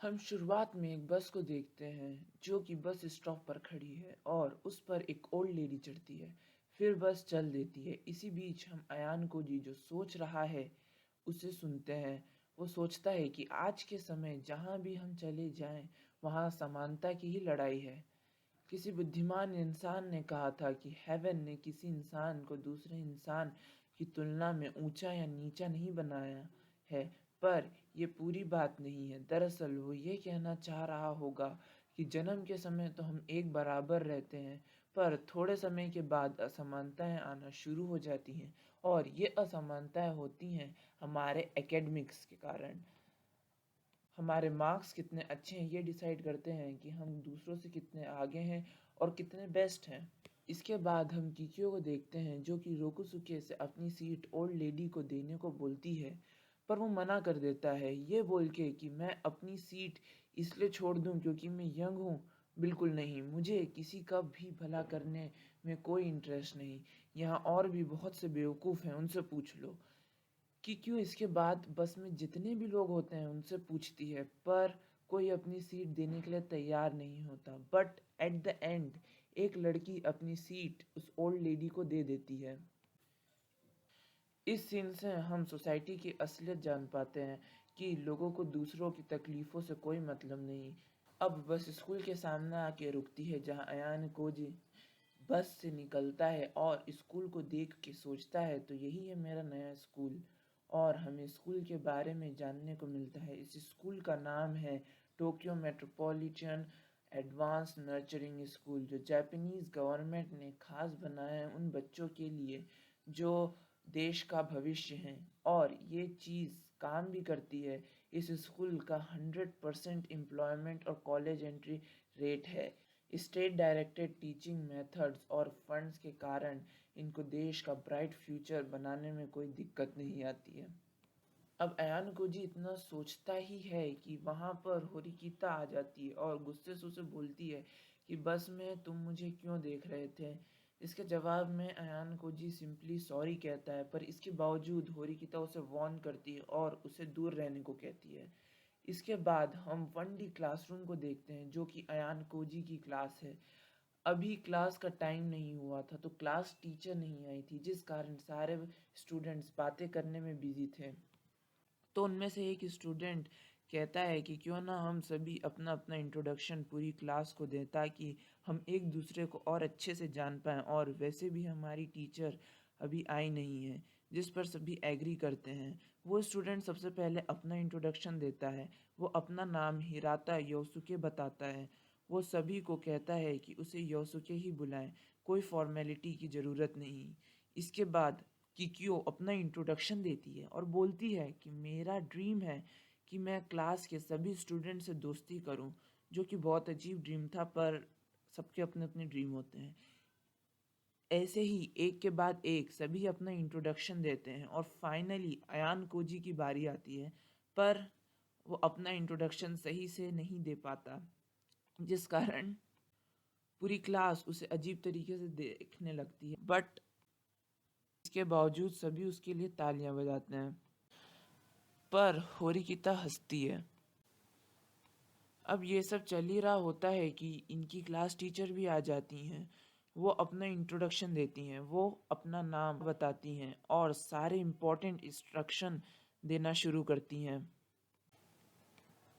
हम शुरुआत में एक बस को देखते हैं जो कि बस स्टॉप पर खड़ी है और उस पर एक ओल्ड लेडी चढ़ती है। फिर बस चल देती है। इसी बीच हम अयान को जी जो सोच रहा है उसे सुनते हैं। वो सोचता है कि आज के समय जहाँ भी हम चले जाएं वहाँ समानता की ही लड़ाई है। किसी बुद्धिमान इंसान ने कहा था कि हेवन ने किसी इंसान को दूसरे इंसान की तुलना में ऊंचा या नीचा नहीं बनाया है, पर ये पूरी बात नहीं है। दरअसल वो ये कहना चाह रहा होगा कि जन्म के समय तो हम एक बराबर रहते हैं, पर थोड़े समय के बाद असमानताएं आना शुरू हो जाती हैं और ये असमानताएं होती हैं हमारे एकेडमिक्स के कारण। हमारे मार्क्स कितने अच्छे हैं ये डिसाइड करते हैं कि हम दूसरों से कितने आगे हैं और कितने बेस्ट हैं। इसके बाद हम किकियो को देखते हैं जो कि रोकुसुके से अपनी सीट ओल्ड लेडी को देने को बोलती है, पर वो मना कर देता है ये बोल के कि मैं अपनी सीट इसलिए छोड़ दूं क्योंकि मैं यंग हूँ। बिल्कुल नहीं, मुझे किसी का भी भला करने में कोई इंटरेस्ट नहीं। यहाँ और भी बहुत से बेवकूफ़ हैं, उनसे पूछ लो। कि क्यों इसके बाद बस में जितने भी लोग होते हैं उनसे पूछती है, पर कोई अपनी सीट देने के लिए तैयार नहीं होता। बट एट द एंड एक लड़की अपनी सीट उस ओल्ड लेडी को दे देती है। इस सीन से हम सोसाइटी की असलियत जान पाते हैं कि लोगों को दूसरों की तकलीफ़ों से कोई मतलब नहीं। अब बस स्कूल के सामने आके रुकती है जहाँ अयान कोजी बस से निकलता है और स्कूल को देख के सोचता है तो यही है मेरा नया स्कूल। और हमें स्कूल के बारे में जानने को मिलता है। इस स्कूल का नाम है Tokyo metropolitan advance nurturing school, जो जापानीज़ गवर्नमेंट ने खास बनाया है उन बच्चों के लिए जो देश का भविष्य हैं। और ये चीज़ काम भी करती है। इस स्कूल का 100% एम्प्लॉयमेंट और कॉलेज एंट्री रेट है। स्टेट डायरेक्टेड टीचिंग मेथड्स और फंड्स के कारण इनको देश का ब्राइट फ्यूचर बनाने में कोई दिक्कत नहीं आती है। अब अयान कोजी इतना सोचता ही है कि वहाँ पर होरिकिता आ जाती है और गुस्से से उसे बोलती है कि बस में तुम मुझे क्यों देख रहे थे। इसके जवाब में अयान कोजी सिंपली सॉरी कहता है, पर इसके बावजूद होरिकिता उसे वार्न करती है और उसे दूर रहने को कहती है। इसके बाद हम 1D क्लासरूम को देखते हैं जो कि अयान कोजी की क्लास है। अभी क्लास का टाइम नहीं हुआ था तो क्लास टीचर नहीं आई थी, जिस कारण सारे स्टूडेंट्स बातें करने में बिजी थे। तो उनमें से एक स्टूडेंट कहता है कि क्यों ना हम सभी अपना अपना इंट्रोडक्शन पूरी क्लास को दें ताकि हम एक दूसरे को और अच्छे से जान पाएँ। और वैसे भी हमारी टीचर अभी आई नहीं है, जिस पर सभी एग्री करते हैं। वो स्टूडेंट सबसे पहले अपना इंट्रोडक्शन देता है। वो अपना नाम हिराता योसुके बताता है। वो सभी को कहता है कि उसे योसुके ही बुलाएं, कोई फॉर्मेलिटी की ज़रूरत नहीं। इसके बाद किकियो अपना इंट्रोडक्शन देती है और बोलती है कि मेरा ड्रीम है कि मैं क्लास के सभी स्टूडेंट से दोस्ती करूं, जो कि बहुत अजीब ड्रीम था, पर सबके अपने अपने ड्रीम होते हैं। ऐसे ही एक के बाद एक सभी अपना इंट्रोडक्शन देते हैं और फाइनली अयान कोजी की बारी आती है, पर वो अपना इंट्रोडक्शन सही से नहीं दे पाता, जिस कारण पूरी क्लास उसे अजीब तरीके से देखने लगती है। बट इसके बावजूद सभी उसके लिए तालियां बजाते हैं, पर होरिकिता हंसती है। अब ये सब चल ही रहा होता है कि इनकी क्लास टीचर भी आ जाती हैं। वो अपना इंट्रोडक्शन देती हैं, वो अपना नाम बताती हैं और सारे इम्पोर्टेंट इंस्ट्रक्शन देना शुरू करती हैं।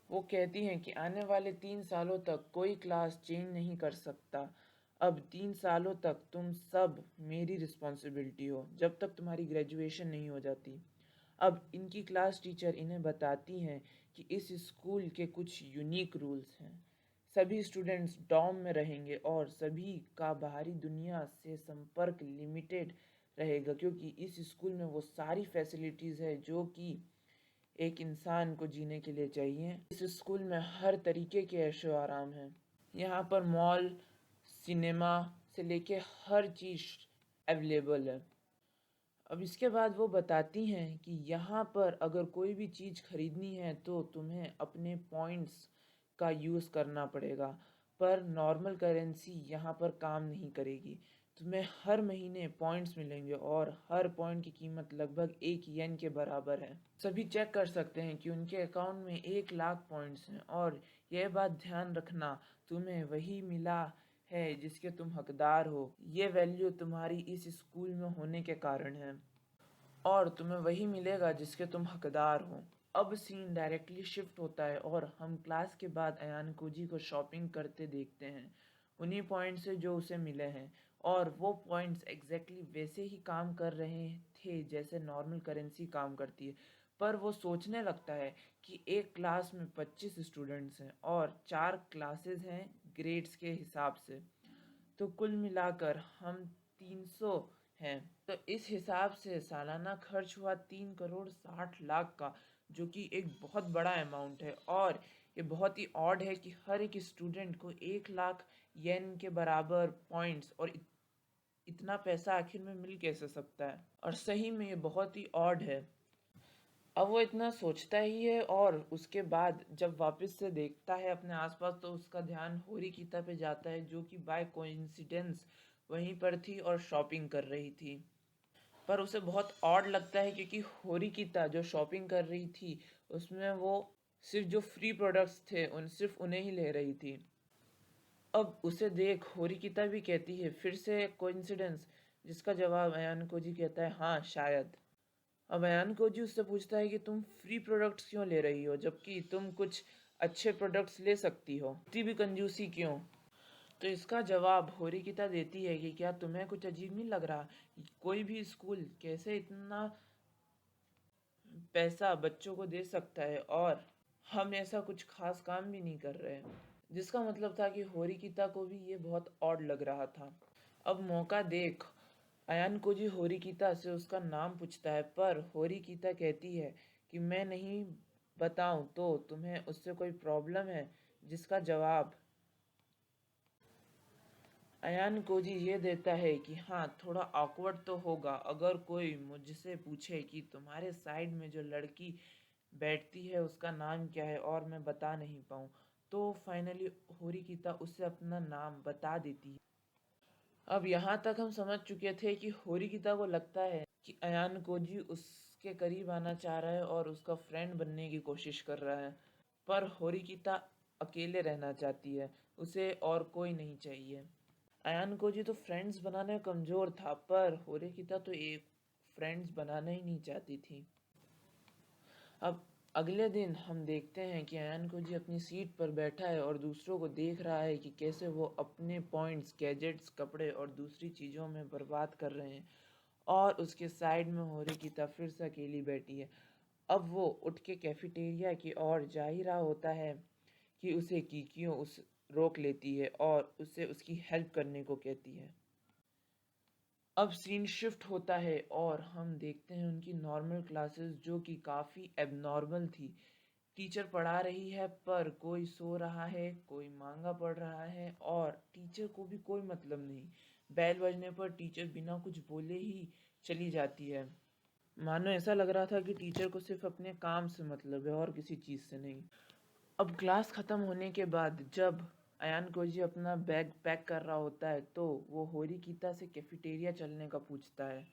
वो कहती हैं कि आने वाले 3 सालों तक कोई क्लास चेंज नहीं कर सकता। अब 3 सालों तक तुम सब मेरी रिस्पॉन्सिबिलिटी हो, जब तक तुम्हारी ग्रेजुएशन नहीं हो जाती। अब इनकी क्लास टीचर इन्हें बताती हैं कि इस स्कूल के कुछ यूनिक रूल्स हैं। सभी स्टूडेंट्स डॉर्म में रहेंगे और सभी का बाहरी दुनिया से संपर्क लिमिटेड रहेगा, क्योंकि इस स्कूल में वो सारी फैसिलिटीज़ है जो कि एक इंसान को जीने के लिए चाहिए। इस स्कूल में हर तरीके के ऐशो आराम हैं। यहाँ पर मॉल, सिनेमा से लेके हर चीज़ अवेलेबल है। अब इसके बाद वो बताती हैं कि यहाँ पर अगर कोई भी चीज़ खरीदनी है तो तुम्हें अपने पॉइंट्स का यूज़ करना पड़ेगा, पर नॉर्मल करेंसी यहाँ पर काम नहीं करेगी। तुम्हें हर महीने पॉइंट्स मिलेंगे और हर पॉइंट की कीमत लगभग 1 येन के बराबर है। सभी चेक कर सकते हैं कि उनके अकाउंट में 1 लाख पॉइंट्स हैं और यह बात ध्यान रखना, तुम्हें वही मिला है जिसके तुम हकदार हो। ये वैल्यू तुम्हारी इस स्कूल में होने के कारण है और तुम्हें वही मिलेगा जिसके तुम हकदार हो। अब सीन डायरेक्टली शिफ्ट होता है और हम क्लास के बाद अयान कोजी को शॉपिंग करते देखते हैं, उन्हीं पॉइंट से जो उसे मिले हैं। और वो पॉइंट्स एग्जैक्टली वैसे ही काम कर रहे थे जैसे नॉर्मल करेंसी काम करती है। पर वो सोचने लगता है कि एक क्लास में 25 स्टूडेंट्स हैं और 4 क्लासेस हैं ग्रेड्स के हिसाब से, तो कुल मिलाकर हम 300 हैं। तो इस हिसाब से सालाना खर्च हुआ 3 करोड़ 60 लाख का, जो कि एक बहुत बड़ा अमाउंट है। और ये बहुत ही ऑड है कि हर एक स्टूडेंट को 1 लाख येन के बराबर पॉइंट्स और इतना पैसा आखिर में मिल कैसे सकता है। और सही में ये बहुत ही ऑड है। अब वो इतना सोचता ही है और उसके बाद जब वापस से देखता है अपने आसपास तो उसका ध्यान होरिकिता पे जाता है, जो कि बाय कोइंसिडेंस वहीं पर थी और शॉपिंग कर रही थी। पर उसे बहुत ऑड लगता है क्योंकि होरिकिता जो शॉपिंग कर रही थी उसमें वो सिर्फ जो फ्री प्रोडक्ट्स थे उन सिर्फ उन्हें ही ले रही थी। अब उसे देख होरिकिता भी कहती है फिर से कोइंसिडेंस, जिसका जवाब अयान कोजी कहता है हाँ शायद। अब अयान कोजी उससे पूछता है कि तुम फ्री प्रोडक्ट्स क्यों ले रही हो जबकि तुम कुछ अच्छे प्रोडक्ट्स ले सकती हो, इतनी भी कंजूसी क्यों। तो इसका जवाब होरिकिता देती है कि क्या तुम्हें कुछ अजीब नहीं लग रहा, कोई भी स्कूल कैसे इतना पैसा बच्चों को दे सकता है और हम ऐसा कुछ खास काम भी नहीं कर रहे हैं। जिसका मतलब था कि होरिकिता को भी ये बहुत ऑड लग रहा था। अब मौका देख अयान कोजी होरिकिता से उसका नाम पूछता है, पर होरिकिता कहती है कि मैं नहीं बताऊं तो तुम्हें उससे कोई प्रॉब्लम है, जिसका जवाब अयान कोजी ये देता है कि हाँ थोड़ा ऑकवर्ड तो होगा अगर कोई मुझसे पूछे कि तुम्हारे साइड में जो लड़की बैठती है उसका नाम क्या है और मैं बता नहीं पाऊँ। तो फाइनली होरिकिता उसे अपना नाम बता देती है। अब यहाँ तक हम समझ चुके थे कि होरिकिता को लगता है कि अयान कोजी उसके करीब आना चाह रहा है और उसका फ्रेंड बनने की कोशिश कर रहा है। पर होरिकिता अकेले रहना चाहती है, उसे और कोई नहीं चाहिए। अयान कोजी तो फ्रेंड्स बनाने में कमज़ोर था, पर होरिकिता तो एक फ्रेंड्स बनाना ही नहीं चाहती थी। अब अगले दिन हम देखते हैं कि अयान कोजी अपनी सीट पर बैठा है और दूसरों को देख रहा है कि कैसे वो अपने पॉइंट्स, गैजेट्स, कपड़े और दूसरी चीज़ों में बर्बाद कर रहे हैं। और उसके साइड में होरिकिता फिर से अकेली बैठी है। अब वो उठ के कैफेटेरिया की ओर जा ही रहा होता है कि उसे कीकियो उस रोक लेती है और उसे उसकी हेल्प करने को कहती है। अब सीन शिफ्ट होता है और हम देखते हैं उनकी नॉर्मल क्लासेस, जो कि काफ़ी एबनॉर्मल थी। टीचर पढ़ा रही है पर कोई सो रहा है, कोई मांगा पढ़ रहा है और टीचर को भी कोई मतलब नहीं। बेल बजने पर टीचर बिना कुछ बोले ही चली जाती है। मानो ऐसा लग रहा था कि टीचर को सिर्फ अपने काम से मतलब है और किसी चीज़ से नहीं। अब क्लास ख़त्म होने के बाद जब अयान कोजी अपना बैग पैक कर रहा होता है तो वो होरिकिता से कैफेटेरिया चलने का पूछता है,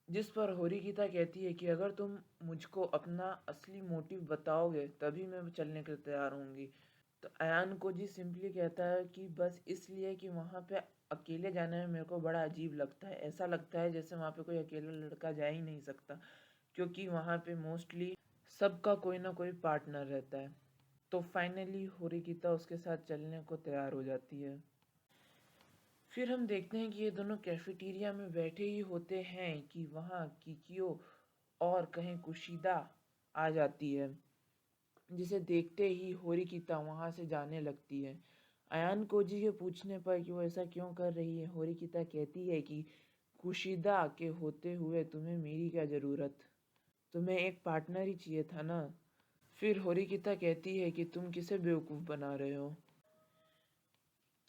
जिस पर होरिकिता कहती है कि अगर तुम मुझको अपना असली मोटिव बताओगे तभी मैं चलने के लिए तैयार होंगी। तो अयान कोजी सिंपली कहता है कि बस इसलिए कि वहाँ पे अकेले जाने में मेरे को बड़ा अजीब लगता है, ऐसा लगता है जैसे वहाँ पे कोई अकेला लड़का जा ही नहीं सकता, क्योंकि वहाँ पे मोस्टली सबका कोई ना कोई पार्टनर रहता है। तो फाइनली होरिकिता उसके साथ चलने को तैयार हो जाती है। फिर हम देखते हैं कि ये दोनों कैफेटेरिया में बैठे ही होते हैं कि वहाँ किकियो और कहीं कुशिदा आ जाती है, जिसे देखते ही होरिकिता वहाँ से जाने लगती है। अयान कोजी के पूछने पर कि वो ऐसा क्यों कर रही है, होरिकिता कहती है कि कुशिदा के होते हुए तुम्हें मेरी क्या ज़रूरत, तुम्हें एक पार्टनर ही चाहिए था ना। फिर होरिकिता कहती है कि तुम किसे बेवकूफ़ बना रहे हो।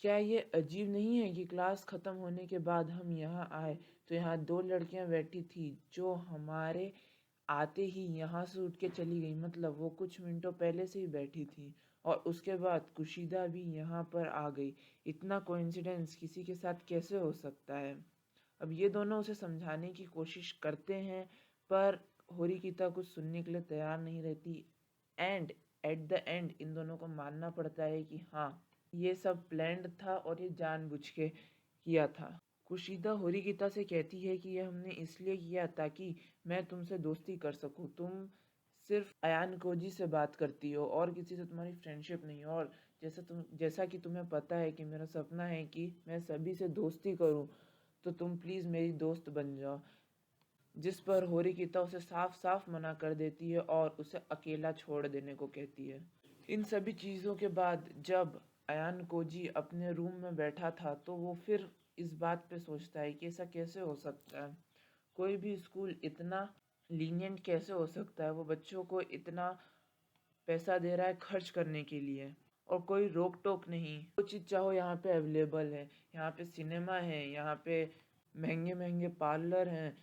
क्या ये अजीब नहीं है कि क्लास ख़त्म होने के बाद हम यहाँ आए तो यहाँ दो लड़कियाँ बैठी थी जो हमारे आते ही यहाँ से उठ के चली गई, मतलब वो कुछ मिनटों पहले से ही बैठी थी। और उसके बाद कुशीदा भी यहाँ पर आ गई। इतना कोइंसिडेंस किसी के साथ कैसे हो सकता है? अब ये दोनों उसे समझाने की कोशिश करते हैं, पर होरिकिता कुछ सुनने के लिए तैयार नहीं रहती। And at the and in दोनों को मानना पड़ता है कि हाँ, ये सब प्लान्ड था और ये जानबूझ के किया था। कुशीदा होरिकिता से कहती है कि यह हमने इसलिए किया ताकि मैं तुमसे दोस्ती कर सकूं। तुम सिर्फ अयान कोजी से बात करती हो और किसी से तुम्हारी फ्रेंडशिप नहीं है, और जैसा कि तुम्हें पता है कि मेरा सपना है कि मैं सभी से दोस्ती करूं, तो तुम प्लीज़ मेरी दोस्त बन जाओ। जिस पर होरिकिता उसे साफ साफ मना कर देती है और उसे अकेला छोड़ देने को कहती है। इन सभी चीज़ों के बाद जब अयान कोजी अपने रूम में बैठा था, तो वो फिर इस बात पे सोचता है कि ऐसा कैसे हो सकता है, कोई भी स्कूल इतना लीनियंट कैसे हो सकता है, वो बच्चों को इतना पैसा दे रहा है खर्च करने के लिए और कोई रोक टोक नहीं, जो चीज़ चाहो यहाँ पे अवेलेबल है। यहाँ पे सिनेमा है, यहाँ पे महंगे महंगे पार्लर हैं,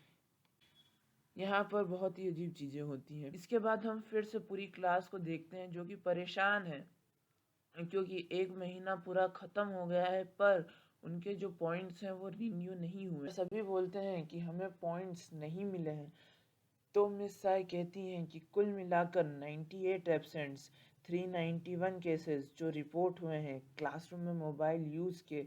यहाँ पर बहुत ही अजीब चीज़ें होती हैं। इसके बाद हम फिर से पूरी क्लास को देखते हैं जो कि परेशान है, क्योंकि 1 महीना पूरा ख़त्म हो गया है, पर उनके जो पॉइंट्स हैं वो रिन्यू नहीं हुए। सभी बोलते हैं कि हमें पॉइंट्स नहीं मिले हैं। तो मिस साई कहती हैं कि कुल मिलाकर 98 एब्सेंट्स, 391 केसेस जो रिपोर्ट हुए हैं क्लासरूम में मोबाइल यूज़ के।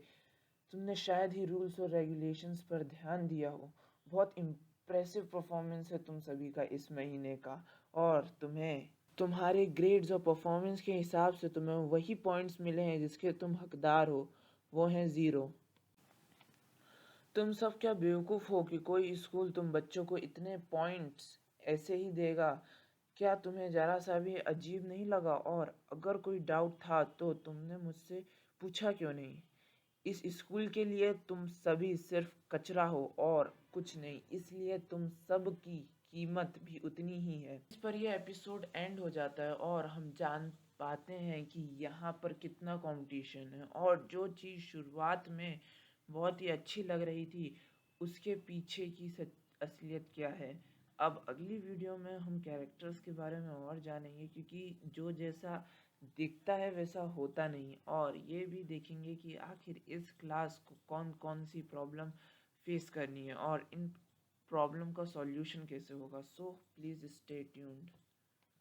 तुमने शायद ही रूल्स और रेगुलेशंस पर ध्यान दिया हो। बहुत इम्प्रेसिव परफॉर्मेंस है तुम सभी का इस महीने का, और तुम्हें तुम्हारे ग्रेड्स और परफॉर्मेंस के हिसाब से तुम्हें वही पॉइंट्स मिले हैं जिसके तुम हकदार हो, वो हैं 0। तुम सब क्या बेवकूफ़ हो कि कोई स्कूल तुम बच्चों को इतने पॉइंट्स ऐसे ही देगा? क्या तुम्हें ज़रा सा भी अजीब नहीं लगा? और अगर कोई डाउट था तो तुमने मुझसे पूछा क्यों नहीं? इस स्कूल के लिए तुम सभी सिर्फ कचरा हो और कुछ नहीं, इसलिए तुम सब की कीमत भी उतनी ही है। इस पर यह एपिसोड एंड हो जाता है और हम जान पाते हैं कि यहाँ पर कितना कंपटीशन है, और जो चीज़ शुरुआत में बहुत ही अच्छी लग रही थी, उसके पीछे की असलियत क्या है। अब अगली वीडियो में हम कैरेक्टर्स के बारे में और जानेंगे, क्योंकि जो जैसा दिखता है वैसा होता नहीं, और ये भी देखेंगे कि आखिर इस क्लास को कौन कौन सी प्रॉब्लम फेस करनी है और इन प्रॉब्लम का सॉल्यूशन कैसे होगा। So please stay tuned.